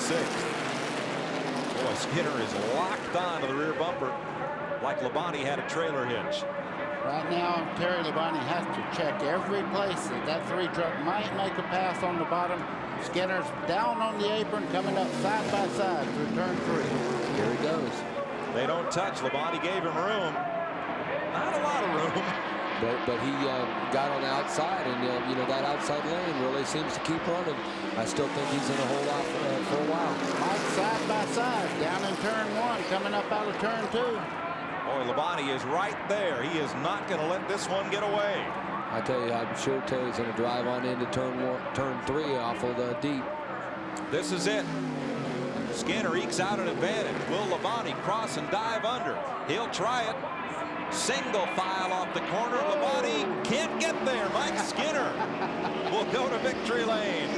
26th. Boy, Skinner is locked on to the rear bumper like Labonte had a trailer hitch. Right now, Terry Labonte has to check every place that three truck might make a pass on the bottom. Skinner's down on the apron, coming up side by side through turn 3. Here he goes. They don't touch. Labonte gave him room. Not a lot of room. But he got on the outside, and you know, that outside lane really seems to keep running. I still think he's in a whole lot for a while. Mike side by side, down in turn 1, coming up out of turn 2. Boy, Labonte is right there. He is not going to let this one get away. I tell you, I'm sure Terry's going to drive on into turn 3 awful deep. This is it. Skinner ekes out an advantage. Will Labonte cross and dive under? He'll try it. Single file off the corner. Labonte can't get there. Mike Skinner will go to victory lane.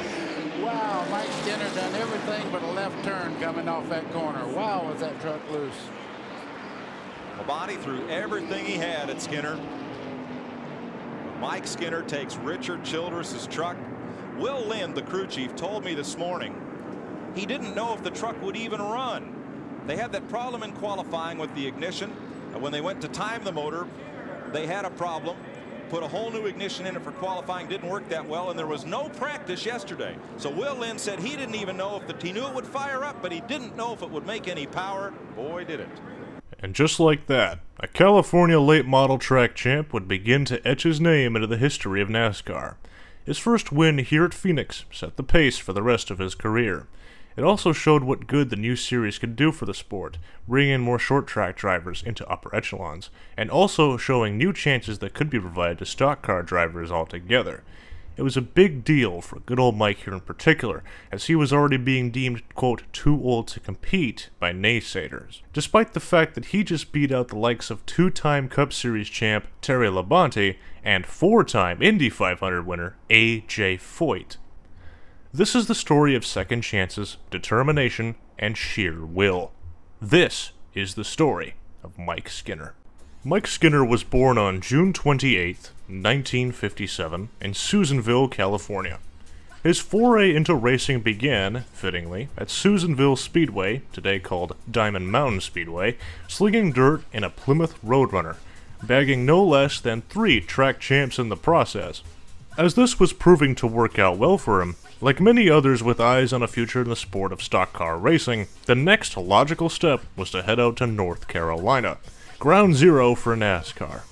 Wow, Mike Skinner done everything but a left turn coming off that corner. Wow, was that truck loose. Labonte threw everything he had at Skinner. Mike Skinner takes Richard Childress's truck. Will Lind, the crew chief, told me this morning he didn't know if the truck would even run. They had that problem in qualifying with the ignition. When they went to time the motor, they had a problem. Put a whole new ignition in it for qualifying. Didn't work that well, and there was no practice yesterday. So Will Lind said he didn't even know if he knew it would fire up, but he didn't know if it would make any power. Boy, did it. And just like that, a California late model track champ would begin to etch his name into the history of NASCAR. His first win here at Phoenix set the pace for the rest of his career. It also showed what good the new series could do for the sport, bringing in more short track drivers into upper echelons, and also showing new chances that could be provided to stock car drivers altogether. It was a big deal for good old Mike here in particular, as he was already being deemed, quote, too old to compete by naysayers, despite the fact that he just beat out the likes of two-time Cup Series champ Terry Labonte and four-time Indy 500 winner A.J. Foyt. This is the story of second chances, determination, and sheer will. This is the story of Mike Skinner. Mike Skinner was born on June 28, 1957, in Susanville, California. His foray into racing began, fittingly, at Susanville Speedway, today called Diamond Mountain Speedway, slinging dirt in a Plymouth Roadrunner, bagging no less than 3 track champs in the process. As this was proving to work out well for him, like many others with eyes on a future in the sport of stock car racing, the next logical step was to head out to North Carolina, ground zero for NASCAR.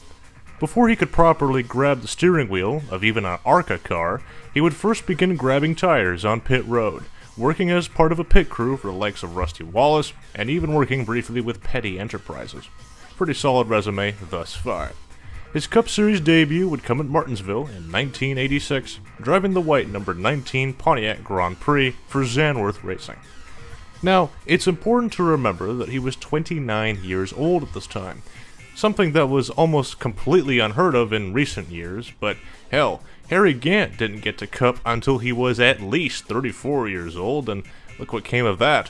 Before he could properly grab the steering wheel of even an ARCA car, he would first begin grabbing tires on pit road, working as part of a pit crew for the likes of Rusty Wallace, and even working briefly with Petty Enterprises. Pretty solid resume thus far. His Cup Series debut would come at Martinsville in 1986, driving the white number 19 Pontiac Grand Prix for Zandworth Racing. Now, it's important to remember that he was 29 years old at this time, something that was almost completely unheard of in recent years, but hell, Harry Gant didn't get to Cup until he was at least 34 years old, and look what came of that.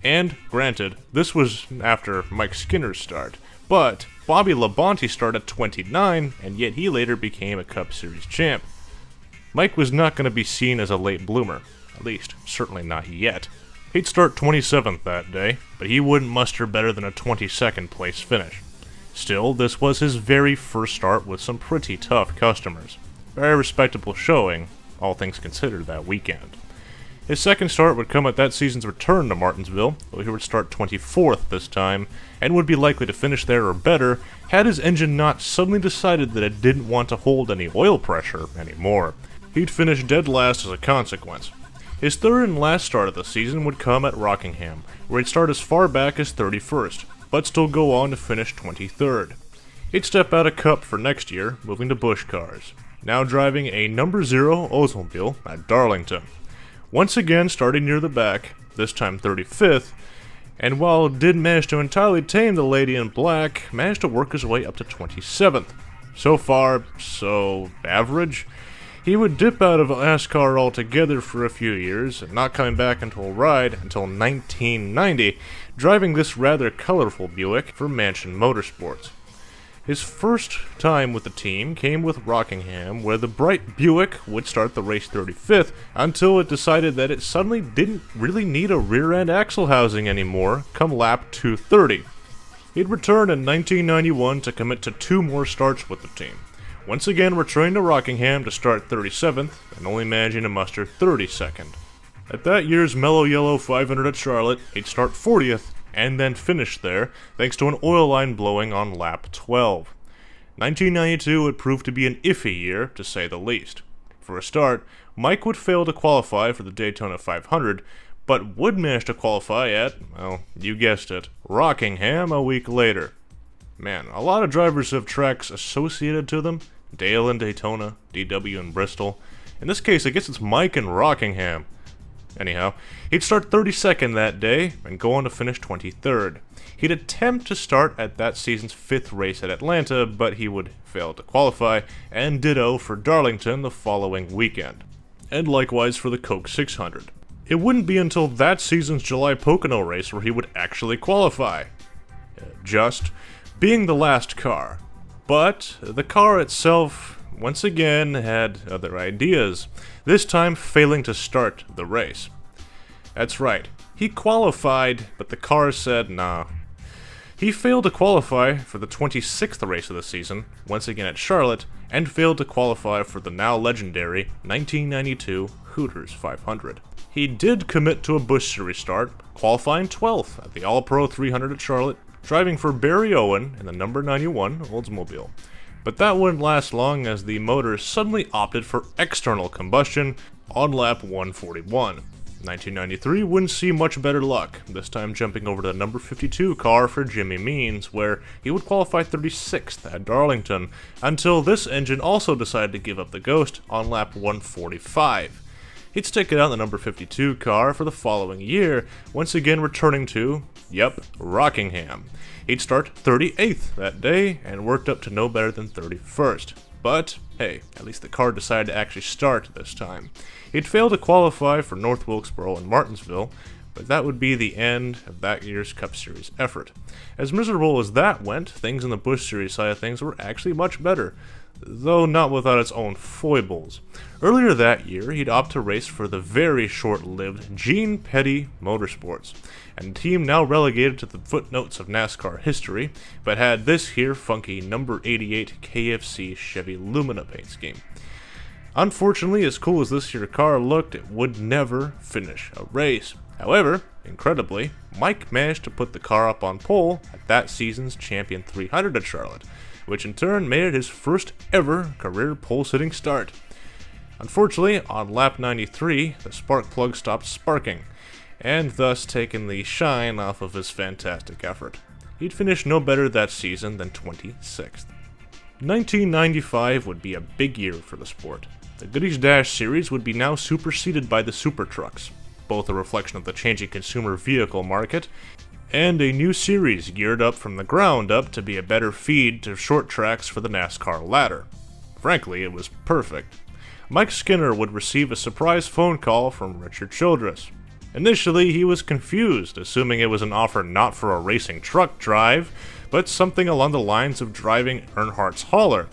And, granted, this was after Mike Skinner's start, but Bobby Labonte started at 29, and yet he later became a Cup Series champ. Mike was not going to be seen as a late bloomer, at least, certainly not yet. He'd start 27th that day, but he wouldn't muster better than a 22nd place finish. Still, this was his very first start with some pretty tough customers. Very respectable showing, all things considered, that weekend. His second start would come at that season's return to Martinsville, though he would start 24th this time, and would be likely to finish there or better, had his engine not suddenly decided that it didn't want to hold any oil pressure anymore. He'd finish dead last as a consequence. His third and last start of the season would come at Rockingham, where he'd start as far back as 31st, but still go on to finish 23rd. He'd step out of Cup for next year, moving to Busch cars, now driving a number 0 Oldsmobile at Darlington. Once again starting near the back, this time 35th, and while did manage to entirely tame the Lady in Black, managed to work his way up to 27th. So far, so average. He would dip out of NASCAR altogether for a few years, not coming back into a ride until 1990, driving this rather colorful Buick for Mansion Motorsports. His first time with the team came with Rockingham, where the bright Buick would start the race 35th until it decided that it suddenly didn't really need a rear-end axle housing anymore come lap 230. He'd return in 1991 to commit to 2 more starts with the team, once again returning to Rockingham to start 37th and only managing to muster 32nd. At that year's Mellow Yellow 500 at Charlotte, he'd start 40th and then finish there thanks to an oil line blowing on lap 12. 1992 would prove to be an iffy year, to say the least. For a start, Mike would fail to qualify for the Daytona 500, but would manage to qualify at, well, you guessed it, Rockingham a week later. Man, a lot of drivers have tracks associated to them. Dale in Daytona, DW in Bristol. In this case, I guess it's Mike in Rockingham. Anyhow, he'd start 32nd that day and go on to finish 23rd. He'd attempt to start at that season's 5th race at Atlanta, but he would fail to qualify, and ditto for Darlington the following weekend. And likewise for the Coke 600. It wouldn't be until that season's July Pocono race where he would actually qualify. Just being the last car. But the car itself, once again, had other ideas, this time failing to start the race. That's right, he qualified, but the car said nah. He failed to qualify for the 26th race of the season, once again at Charlotte, and failed to qualify for the now legendary 1992 Hooters 500. He did commit to a Busch Series start, qualifying 12th at the All-Pro 300 at Charlotte, driving for Barry Owen in the number 91 Oldsmobile. But that wouldn't last long as the motor suddenly opted for external combustion on lap 141. 1993 wouldn't see much better luck, this time jumping over to the number 52 car for Jimmy Means, where he would qualify 36th at Darlington, until this engine also decided to give up the ghost on lap 145. He'd stick it out in the number 52 car for the following year, once again returning to, yep, Rockingham. He'd start 38th that day, and worked up to no better than 31st. But, hey, at least the car decided to actually start this time. He'd failed to qualify for North Wilkesboro and Martinsville, but that would be the end of that year's Cup Series effort. As miserable as that went, things in the Busch Series side of things were actually much better, though not without its own foibles. Earlier that year, he'd opt to race for the very short-lived Gene Petty Motorsports, and a team now relegated to the footnotes of NASCAR history, but had this here funky number 88 KFC Chevy Lumina paint scheme. Unfortunately, as cool as this here car looked, it would never finish a race. However, incredibly, Mike managed to put the car up on pole at that season's Champion 300 at Charlotte, which in turn made it his first ever career pole-sitting start. Unfortunately, on lap 93, the spark plug stopped sparking, and thus taking the shine off of his fantastic effort. He'd finish no better that season than 26th. 1995 would be a big year for the sport. The Goodies Dash series would be now superseded by the Super Trucks, both a reflection of the changing consumer vehicle market, and a new series geared up from the ground up to be a better feed to short tracks for the NASCAR ladder. Frankly, it was perfect. Mike Skinner would receive a surprise phone call from Richard Childress. Initially, he was confused, assuming it was an offer not for a racing truck drive, but something along the lines of driving Earnhardt's hauler.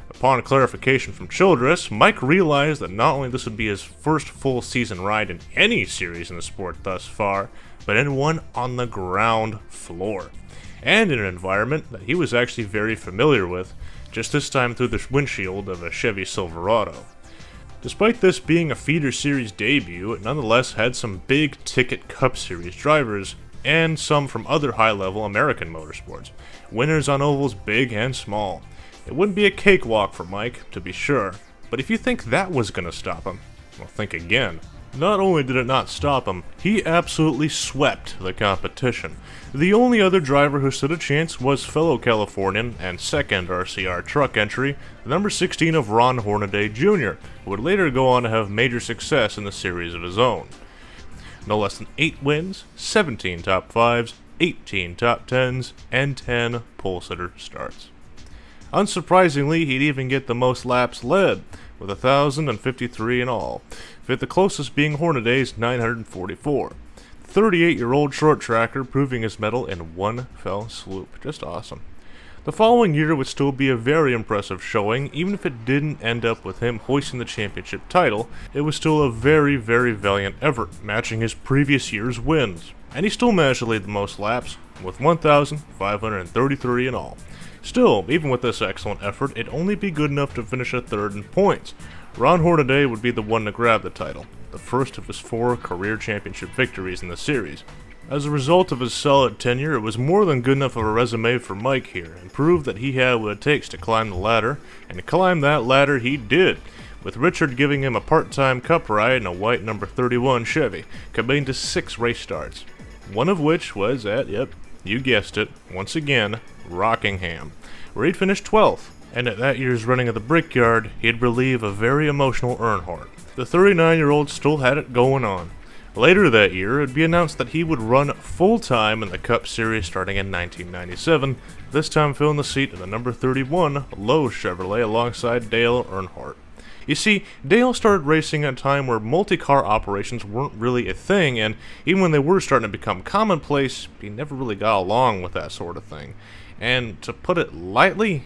Upon clarification from Childress, Mike realized that not only this would be his first full season ride in any series in the sport thus far, but in one on the ground floor, and in an environment that he was actually very familiar with, just this time through the windshield of a Chevy Silverado. Despite this being a feeder series debut, it nonetheless had some big-ticket Cup Series drivers, and some from other high-level American motorsports, winners on ovals big and small. It wouldn't be a cakewalk for Mike, to be sure, but if you think that was going to stop him, well, think again. Not only did it not stop him, he absolutely swept the competition. The only other driver who stood a chance was fellow Californian and second RCR truck entry, the number 16 of Ron Hornaday Jr., who would later go on to have major success in the series of his own. No less than 8 wins, 17 top 5s, 18 top 10s, and 10 pole-sitter starts. Unsurprisingly, he'd even get the most laps led, with 1,053 in all, with the closest being Hornaday's 944. The 38-year-old short tracker proving his mettle in one fell swoop. Just awesome. The following year would still be a very impressive showing. Even if it didn't end up with him hoisting the championship title, it was still a very, very valiant effort, matching his previous year's wins. And he still managed to lead the most laps, with 1,533 in all. Still, even with this excellent effort, it'd only be good enough to finish a third in points. Ron Hornaday would be the one to grab the title, the first of his 4 career championship victories in the series. As a result of his solid tenure, it was more than good enough of a resume for Mike here, and proved that he had what it takes to climb the ladder, and to climb that ladder he did, with Richard giving him a part-time cup ride in a white number 31 Chevy, coming to 6 race starts. One of which was at, yep, you guessed it, once again, Rockingham, where he'd finished 12th, and at that year's running of the Brickyard, he'd relieve a very emotional Earnhardt. The 39-year-old still had it going on. Later that year, it would be announced that he would run full-time in the Cup Series starting in 1997, this time filling the seat of the number 31 Lowe Chevrolet alongside Dale Earnhardt. You see, Dale started racing at a time where multi-car operations weren't really a thing, and even when they were starting to become commonplace, he never really got along with that sort of thing. And to put it lightly,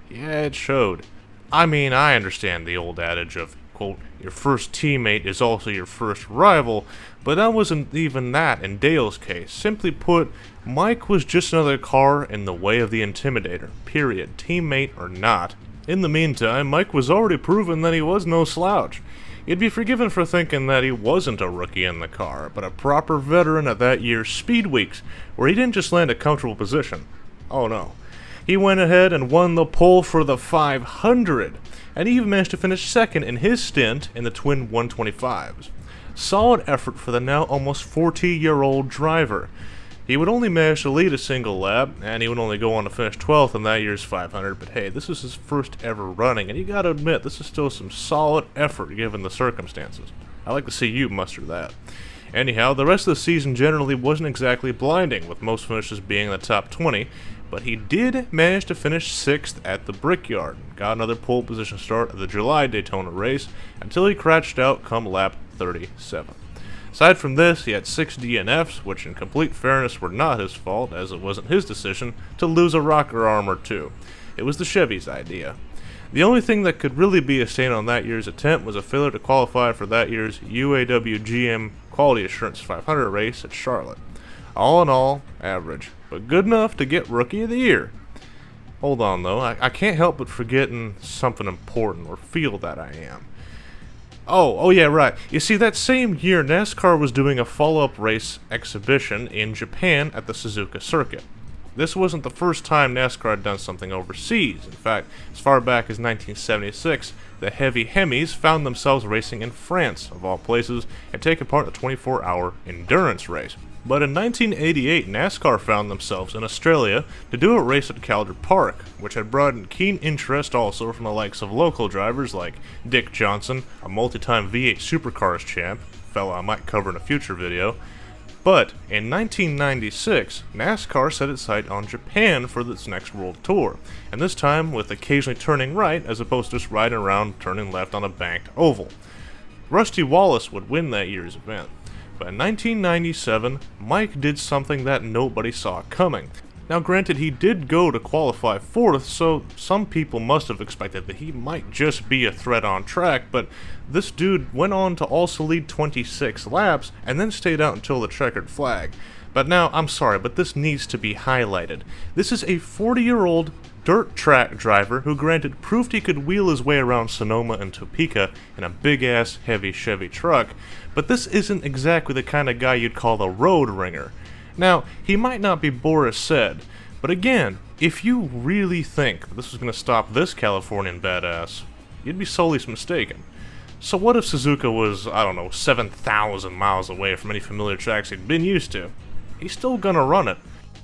yeah, it showed. I mean, I understand the old adage of, quote, your first teammate is also your first rival, but that wasn't even that in Dale's case. Simply put, Mike was just another car in the way of the Intimidator, period, teammate or not. In the meantime, Mike was already proven that he was no slouch. He'd be forgiven for thinking that he wasn't a rookie in the car, but a proper veteran at that year's Speed Weeks, where he didn't just land a comfortable position. Oh no. He went ahead and won the pole for the 500, and he even managed to finish second in his stint in the twin 125s. Solid effort for the now almost 40-year-old driver. He would only manage to lead a single lap, and he would only go on to finish 12th in that year's 500, but hey, this is his first ever running, and you gotta admit, this is still some solid effort given the circumstances. I'd like to see you muster that. Anyhow, the rest of the season generally wasn't exactly blinding, with most finishes being in the top 20, but he did manage to finish 6th at the Brickyard, got another pole position start at the July Daytona race, until he crashed out come lap 37. Aside from this, he had 6 DNFs, which in complete fairness were not his fault, as it wasn't his decision to lose a rocker arm or two. It was the Chevy's idea. The only thing that could really be a stain on that year's attempt was a failure to qualify for that year's UAW GM Quality Assurance 500 race at Charlotte. All in all, average, but good enough to get Rookie of the Year. Hold on though, I can't help but forgetting something important, or feel that I am. Oh yeah, right. You see, that same year, NASCAR was doing a follow-up race exhibition in Japan at the Suzuka circuit. This wasn't the first time NASCAR had done something overseas. In fact, as far back as 1976, the Heavy Hemis found themselves racing in France, of all places, and taking part in a 24-hour endurance race. But in 1988, NASCAR found themselves in Australia to do a race at Calder Park, which had brought in keen interest also from the likes of local drivers like Dick Johnson, a multi-time V8 Supercars champ, fellow I might cover in a future video. But in 1996, NASCAR set its sight on Japan for its next world tour, and this time with occasionally turning right as opposed to just riding around turning left on a banked oval. Rusty Wallace would win that year's event. But in 1997, Mike did something that nobody saw coming. Now granted, he did go to qualify 4th, so some people must have expected that he might just be a threat on track, but this dude went on to also lead 26 laps, and then stayed out until the checkered flag. But now, I'm sorry, but this needs to be highlighted. This is a 40-year-old dirt track driver who granted proved he could wheel his way around Sonoma and Topeka in a big-ass heavy Chevy truck, but this isn't exactly the kind of guy you'd call a road ringer. Now, he might not be Boris Said, but again, if you really think that this is going to stop this Californian badass, you'd be sorely mistaken. So what if Suzuka was, I don't know, 7,000 miles away from any familiar tracks he'd been used to? He's still gonna run it.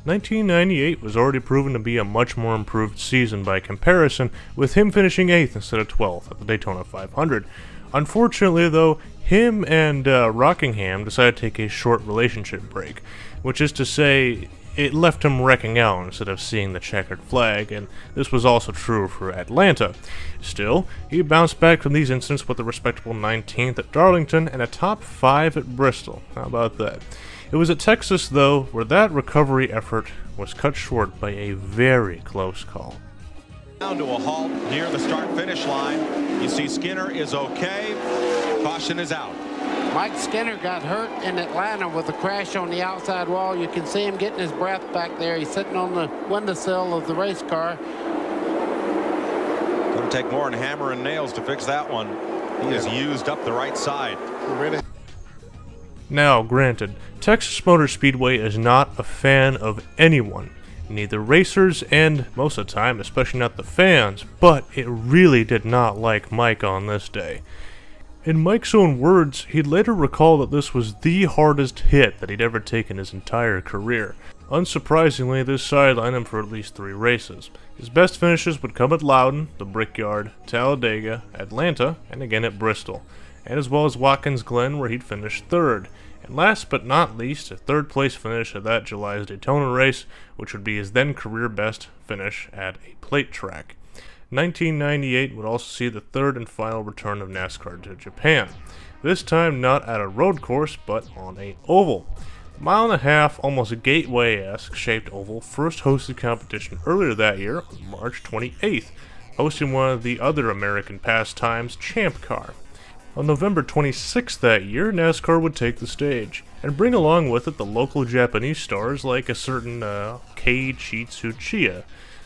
1998 was already proven to be a much more improved season by comparison, with him finishing 8th instead of 12th at the Daytona 500. Unfortunately though, him and Rockingham decided to take a short relationship break, which is to say, it left him wrecking out instead of seeing the checkered flag, and this was also true for Atlanta. Still, he bounced back from these incidents with a respectable 19th at Darlington and a top 5 at Bristol. How about that? It was at Texas, though, where that recovery effort was cut short by a very close call. Down to a halt near the start-finish line. You see Skinner is okay. Caution is out. Mike Skinner got hurt in Atlanta with a crash on the outside wall. You can see him getting his breath back there. He's sitting on the windowsill of the race car. Going to take more than hammer and nails to fix that one. He has used up the right side. Really? Now, granted, Texas Motor Speedway is not a fan of anyone, neither racers and, most of the time, especially not the fans, but it really did not like Mike on this day. In Mike's own words, he'd later recall that this was the hardest hit that he'd ever taken his entire career. Unsurprisingly, this sidelined him for at least 3 races. His best finishes would come at Loudon, the Brickyard, Talladega, Atlanta, and again at Bristol, and as well as Watkins Glen, where he'd finished 3rd. And last but not least, a 3rd place finish at that July's Daytona race, which would be his then career best finish at a plate track. 1998 would also see the 3rd and final return of NASCAR to Japan, this time not at a road course but on an oval. The 1.5-mile, almost gateway-esque shaped oval first hosted competition earlier that year on March 28th, hosting one of the other American pastimes, Champ Car. On November 26th that year, NASCAR would take the stage, and bring along with it the local Japanese stars like a certain Keiichi Tsuchiya.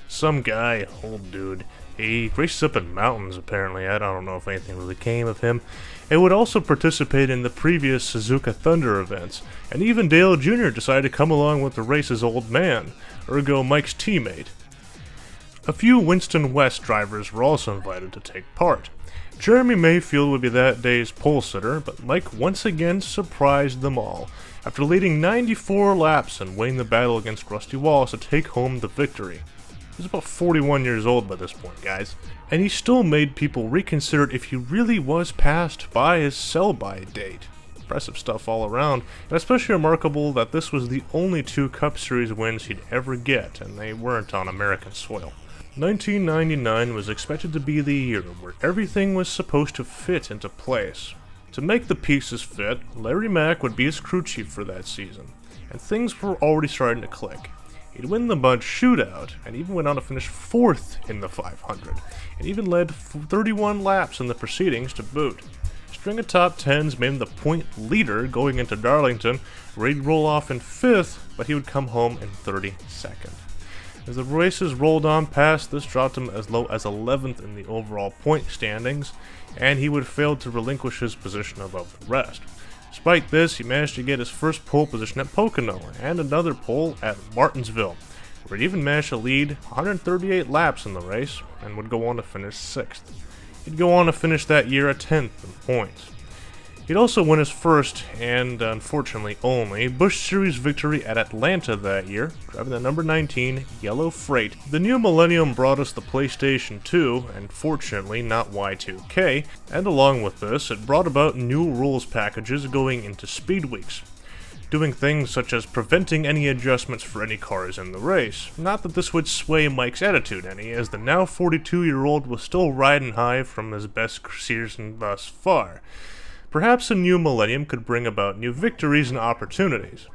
Some guy, old dude. He races up in mountains, apparently. I don't know if anything really came of him. And would also participate in the previous Suzuka Thunder events. And even Dale Jr. decided to come along with the race's old man, ergo Mike's teammate. A few Winston West drivers were also invited to take part. Jeremy Mayfield would be that day's pole sitter, but Mike once again surprised them all, after leading 94 laps and winning the battle against Rusty Wallace to take home the victory. He was about 41 years old by this point, guys, and he still made people reconsider if he really was passed by his sell-by date. Impressive stuff all around, and especially remarkable that this was the only 2 Cup Series wins he'd ever get, and they weren't on American soil. 1999 was expected to be the year where everything was supposed to fit into place. To make the pieces fit, Larry Mack would be his crew chief for that season, and things were already starting to click. He'd win the Mud Shootout, and even went on to finish 4th in the 500, and even led 31 laps in the proceedings to boot. A string of top 10s made him the point leader going into Darlington, where he'd roll off in 5th, but he would come home in 32nd. As the races rolled on past, this dropped him as low as 11th in the overall point standings, and he would fail to relinquish his position above the rest. Despite this, he managed to get his first pole position at Pocono, and another pole at Martinsville, where he even managed to lead 138 laps in the race, and would go on to finish 6th. He'd go on to finish that year at 10th in points. He'd also win his first, and unfortunately only, Busch Series victory at Atlanta that year, driving the number 19 Yellow Freight. The new millennium brought us the PlayStation 2, and fortunately not Y2K, and along with this, it brought about new rules packages going into Speed Weeks, doing things such as preventing any adjustments for any cars in the race. Not that this would sway Mike's attitude any, as the now 42-year-old was still riding high from his best season thus far. Perhaps a new millennium could bring about new victories and opportunities.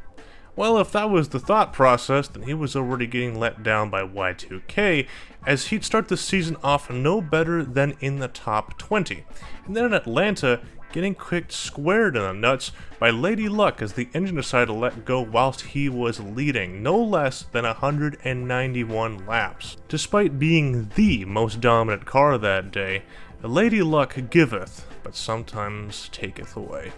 Well, if that was the thought process, then he was already getting let down by Y2K, as he'd start the season off no better than in the top 20. And then in Atlanta, getting kicked squared in the nuts by Lady Luck as the engine decided to let go whilst he was leading no less than 191 laps. Despite being the most dominant car that day, Lady Luck giveth, but sometimes taketh away.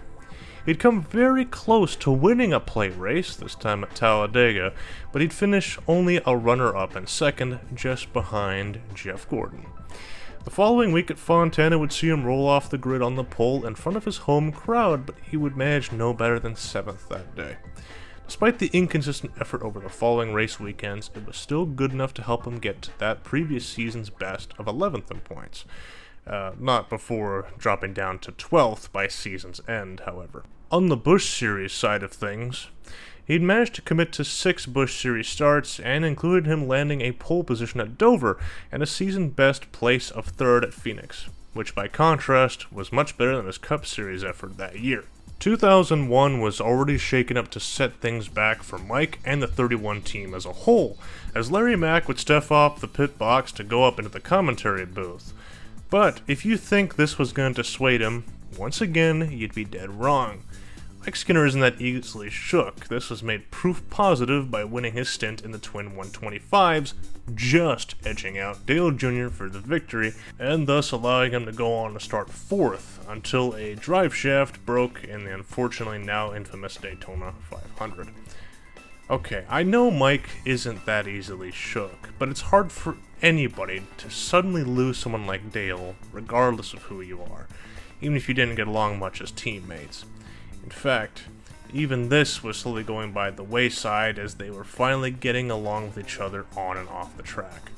He'd come very close to winning a plate race, this time at Talladega, but he'd finish only a runner-up and 2nd, just behind Jeff Gordon. The following week at Fontana would see him roll off the grid on the pole in front of his home crowd, but he would manage no better than 7th that day. Despite the inconsistent effort over the following race weekends, it was still good enough to help him get to that previous season's best of 11th in points. Not before dropping down to 12th by season's end, however. On the Busch Series side of things, he'd managed to commit to 6 Busch Series starts, and included him landing a pole position at Dover and a season-best place of 3rd at Phoenix, which by contrast was much better than his Cup Series effort that year. 2001 was already shaken up to set things back for Mike and the 31 team as a whole, as Larry Mack would step off the pit box to go up into the commentary booth. But if you think this was going to dissuade him, once again, you'd be dead wrong. Mike Skinner isn't that easily shook. This was made proof positive by winning his stint in the twin 125s, just edging out Dale Jr. for the victory, and thus allowing him to go on to start 4th until a drive shaft broke in the unfortunately now infamous Daytona 500. Okay, I know Mike isn't that easily shook, but it's hard for anybody to suddenly lose someone like Dale, regardless of who you are, even if you didn't get along much as teammates. In fact, even this was slowly going by the wayside as they were finally getting along with each other on and off the track.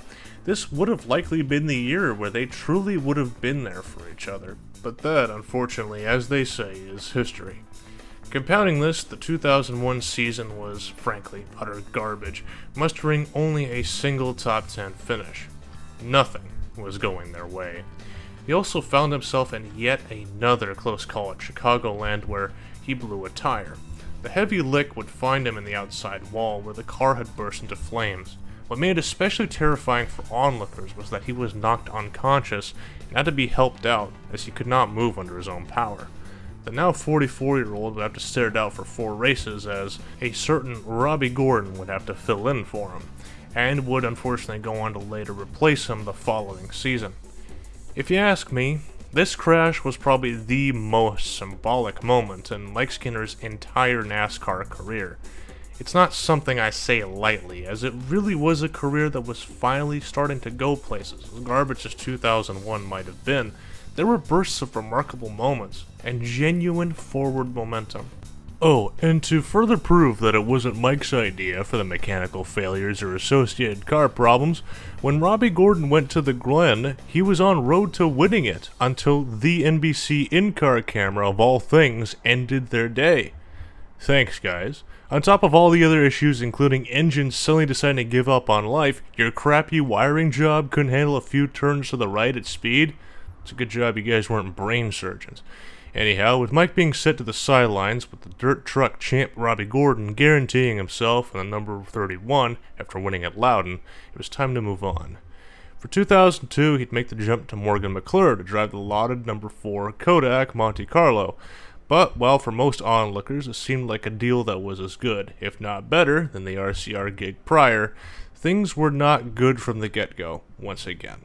This would have likely been the year where they truly would have been there for each other, but that, unfortunately, as they say, is history. Compounding this, the 2001 season was, frankly, utter garbage, mustering only a single top 10 finish. Nothing was going their way. He also found himself in yet another close call at Chicagoland where he blew a tire. The heavy lick would find him in the outside wall where the car had burst into flames. What made it especially terrifying for onlookers was that he was knocked unconscious and had to be helped out as he could not move under his own power. The now 44-year-old would have to stare it out for 4 races as a certain Robbie Gordon would have to fill in for him, and would unfortunately go on to later replace him the following season. If you ask me, this crash was probably the most symbolic moment in Mike Skinner's entire NASCAR career. It's not something I say lightly, as it really was a career that was finally starting to go places. As garbage as 2001 might have been, there were bursts of remarkable moments and genuine forward momentum. Oh, and to further prove that it wasn't Mike's idea for the mechanical failures or associated car problems, when Robbie Gordon went to the Glen, he was on road to winning it until the NBC in-car camera of all things ended their day. Thanks, guys. On top of all the other issues, including engines suddenly deciding to give up on life, your crappy wiring job couldn't handle a few turns to the right at speed. It's a good job you guys weren't brain surgeons. Anyhow, with Mike being set to the sidelines with the dirt truck champ Robbie Gordon guaranteeing himself in the number 31 after winning at Loudon, it was time to move on. For 2002, he'd make the jump to Morgan McClure to drive the lauded number 4 Kodak Monte Carlo. But, while for most onlookers it seemed like a deal that was as good, if not better, than the RCR gig prior, things were not good from the get-go, once again.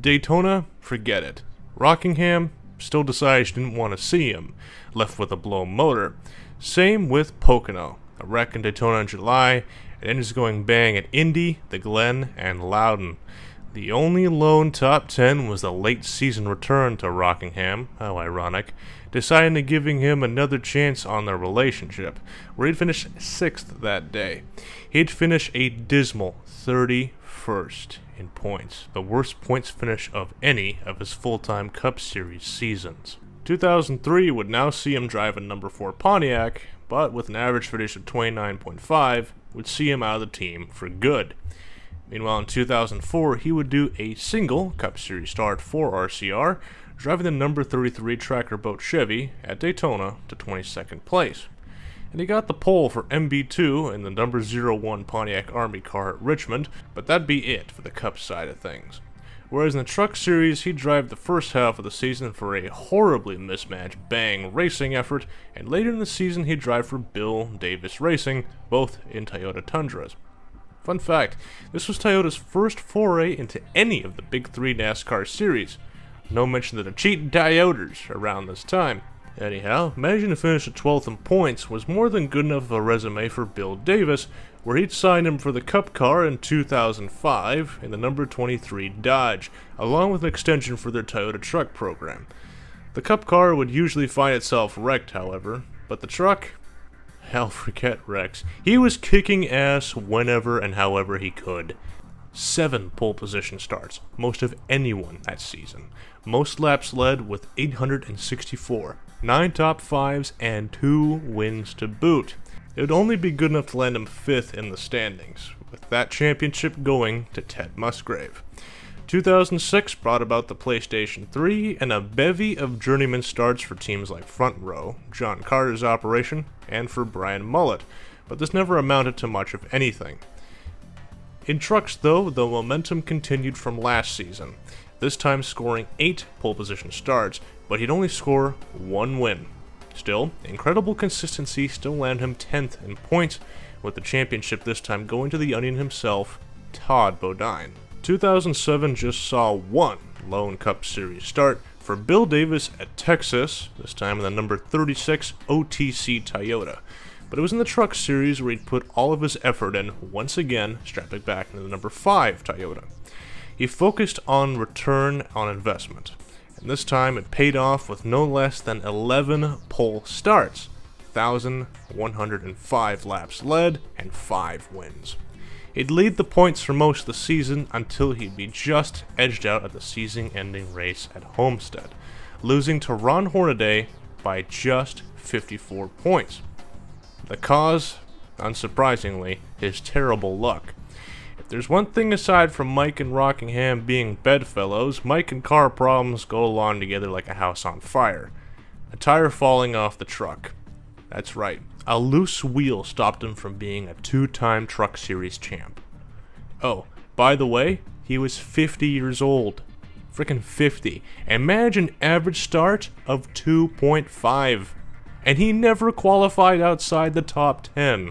Daytona? Forget it. Rockingham? Still decided she didn't want to see him, left with a blown motor. Same with Pocono, a wreck in Daytona in July, and engines going bang at Indy, the Glen, and Loudon. The only lone top 10 was the late season return to Rockingham, how ironic, deciding to giving him another chance on their relationship, where he'd finish 6th that day. He'd finish a dismal 31st in points, the worst points finish of any of his full-time Cup Series seasons. 2003 would now see him drive a number 4 Pontiac, but with an average finish of 29.5, would see him out of the team for good. Meanwhile, in 2004, he would do a single Cup Series start for RCR, driving the number 33 Tracker Boat Chevy at Daytona to 22nd place. And he got the pole for MB2 in the number 01 Pontiac Army car at Richmond, but that'd be it for the Cup side of things. Whereas in the Truck Series, he'd drive the first half of the season for a horribly mismatched Bang racing effort, and later in the season he'd drive for Bill Davis Racing, both in Toyota Tundras. Fun fact, this was Toyota's first foray into any of the big 3 NASCAR series. No mention of the cheating Toyotas around this time. Anyhow, managing to finish at 12th in points was more than good enough of a resume for Bill Davis, where he'd signed him for the Cup car in 2005 in the number 23 Dodge, along with an extension for their Toyota truck program. The Cup car would usually find itself wrecked, however, but the truck? Hell, forget wrecks. He was kicking ass whenever and however he could. 7 pole position starts, most of anyone that season. Most laps led with 864, 9 top 5s, and 2 wins to boot. It would only be good enough to land him 5th in the standings, with that championship going to Ted Musgrave. 2006 brought about the PlayStation 3 and a bevy of journeyman starts for teams like Front Row, John Carter's operation, and for Brian Mullet, but this never amounted to much of anything. In trucks, though, the momentum continued from last season, this time scoring 8 pole position starts, but he'd only score 1 win. Still, incredible consistency still landed him 10th in points, with the championship this time going to the Onion himself, Todd Bodine. 2007 just saw 1 lone Cup Series start for Bill Davis at Texas, this time in the number 36 OTC Toyota. But it was in the Truck Series where he'd put all of his effort in, once again strapping back into the number 5 Toyota. He focused on return on investment, and this time it paid off with no less than 11 pole starts, 1,105 laps led, and 5 wins. He'd lead the points for most of the season until he'd be just edged out at the season-ending race at Homestead, losing to Ron Hornaday by just 54 points. The cause, unsurprisingly, his terrible luck. If there's one thing aside from Mike and Rockingham being bedfellows, Mike and car problems go along together like a house on fire. A tire falling off the truck. That's right, a loose wheel stopped him from being a 2-time Truck Series champ. Oh, by the way, he was 50 years old. Frickin' 50. And managed an average start of 2.5. And he never qualified outside the top 10.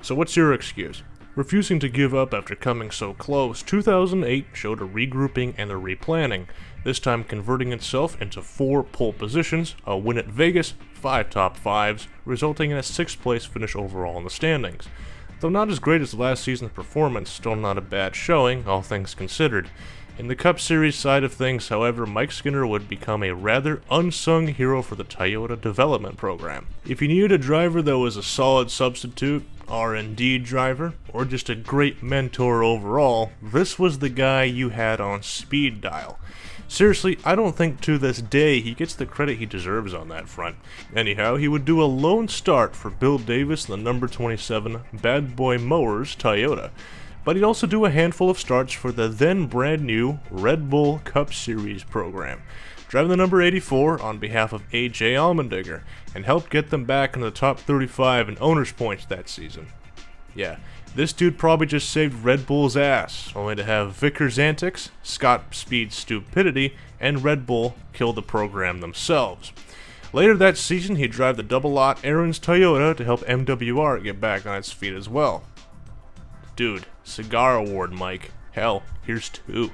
So what's your excuse? Refusing to give up after coming so close, 2008 showed a regrouping and a replanning, this time converting itself into 4 pole positions, a win at Vegas, 5 top 5s, resulting in a 6th place finish overall in the standings. Though not as great as last season's performance, still not a bad showing, all things considered. In the Cup Series side of things, however, Mike Skinner would become a rather unsung hero for the Toyota development program. If you needed a driver that was a solid substitute, R&D driver, or just a great mentor overall, this was the guy you had on speed dial. Seriously, I don't think to this day he gets the credit he deserves on that front. Anyhow, he would do a lone start for Bill Davis in the number 27 Bad Boy Mowers Toyota. But he'd also do a handful of starts for the then brand new Red Bull Cup Series program, driving the number 84 on behalf of A.J. Allmendinger, and helped get them back into the top 35 in owners' points that season. Yeah, this dude probably just saved Red Bull's ass, only to have Vickers' antics, Scott Speed's stupidity, and Red Bull kill the program themselves. Later that season, he'd drive the double-lot Aaron's Toyota to help MWR get back on its feet as well. Dude, cigar award, Mike. Hell, here's 2.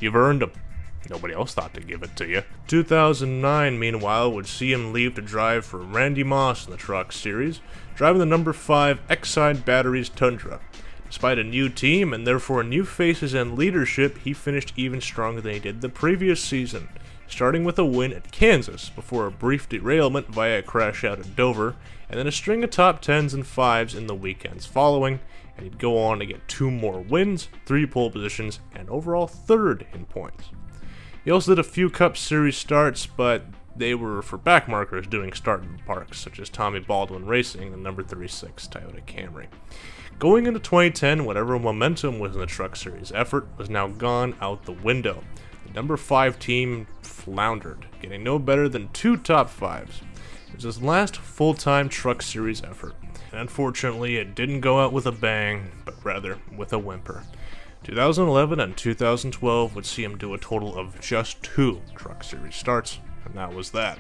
You've earned them. Nobody else thought to give it to you. 2009, meanwhile, would see him leave to drive for Randy Moss in the Truck Series, driving the number 5 Exide Batteries Tundra. Despite a new team and therefore new faces and leadership, he finished even stronger than he did the previous season, starting with a win at Kansas before a brief derailment via a crash out at Dover, and then a string of top 10s and 5s in the weekends following, and he'd go on to get 2 more wins, 3 pole positions, and overall 3rd in points. He also did a few Cup Series starts, but they were for backmarkers doing start-in parks, such as Tommy Baldwin Racing, the number 36 Toyota Camry. Going into 2010, whatever momentum was in the Truck Series effort was now gone out the window. The number 5 team floundered, getting no better than 2 top 5s. It was his last full-time Truck Series effort, and unfortunately it didn't go out with a bang, but rather with a whimper. 2011 and 2012 would see him do a total of just 2 Truck Series starts, and that was that.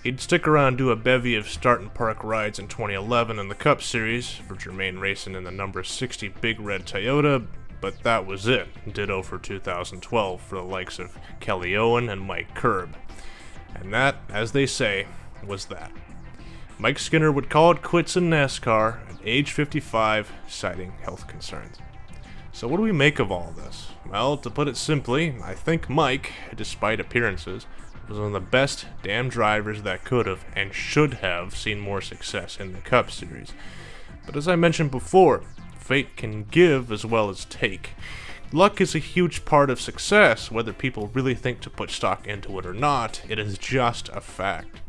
He'd stick around and do a bevy of start-in park rides in 2011 in the Cup Series for Jermaine Racing in the number 60 Big Red Toyota, but that was it. Ditto for 2012 for the likes of Kelly Owen and Mike Curb. And that, as they say, was that. Mike Skinner would call it quits in NASCAR at age 55, citing health concerns. So what do we make of all this? Well, to put it simply, I think Mike, despite appearances, was one of the best damn drivers that could have and should have seen more success in the Cup Series. But as I mentioned before, fate can give as well as take. Luck is a huge part of success, whether people really think to put stock into it or not, it is just a fact.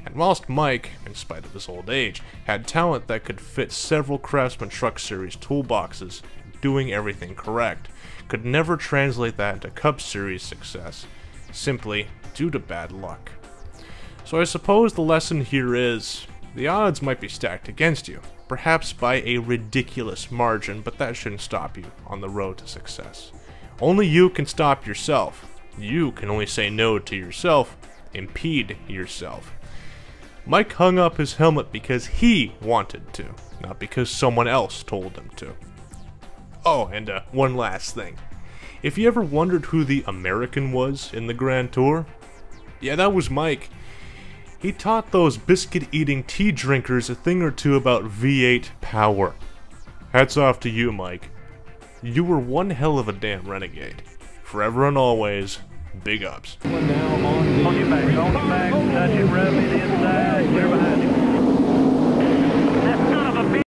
And whilst Mike, in spite of his old age, had talent that could fit several Craftsman Truck Series toolboxes, doing everything correct, could never translate that into Cup Series success, simply due to bad luck. So I suppose the lesson here is, the odds might be stacked against you, perhaps by a ridiculous margin, but that shouldn't stop you on the road to success. Only you can stop yourself. You can only say no to yourself, impede yourself. Mike hung up his helmet because he wanted to, not because someone else told him to. Oh, and one last thing. If you ever wondered who the American was in the Grand Tour, yeah, that was Mike. He taught those biscuit-eating tea drinkers a thing or two about V8 power. Hats off to you, Mike. You were one hell of a damn renegade. Forever and always, big ups. Now on the back, touch it, rub it inside, clear behind.